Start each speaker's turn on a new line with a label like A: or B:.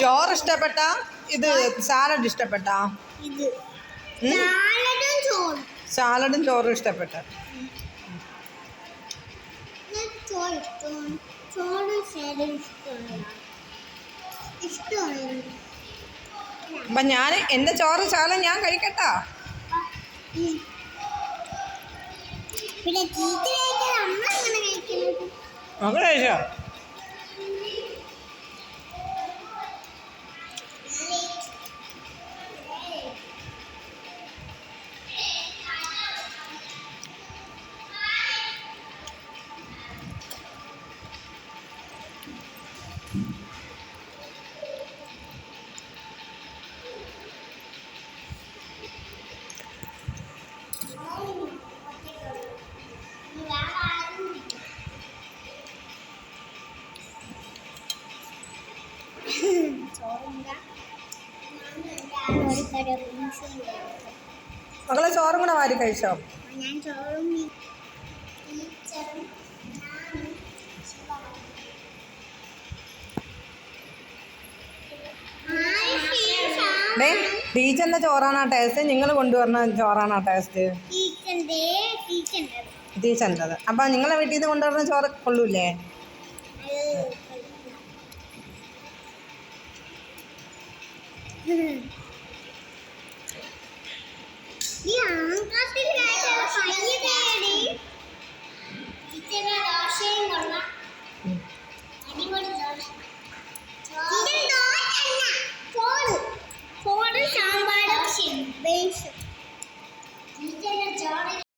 A: ചോറ് ഇഷ്ടപ്പെട്ട ഇത് സാലഡ് ഇഷ്ടപ്പെട്ട സാലഡും ചോറും ഇഷ്ടപ്പെട്ട അപ്പം ഞാൻ എൻ്റെ ചോറ് ശാലം ഞാൻ കഴിക്കട്ടാ. മകൾ കഴിച്ചോ? മകളെ ചോറും കൂടെ വാരി കഴിച്ചോ? ടീച്ചറിന്റെ ചോറാണോ ടേസ്റ്റ്, നിങ്ങൾ കൊണ്ടുവരുന്ന ചോറാണോ ടേസ്റ്റ്? ടീച്ചറിൻ്റെത്. അപ്പം നിങ്ങളെ വീട്ടിൽ നിന്ന് കൊണ്ടുവരുന്ന ചോറ് കൊള്ളൂല്ലേ?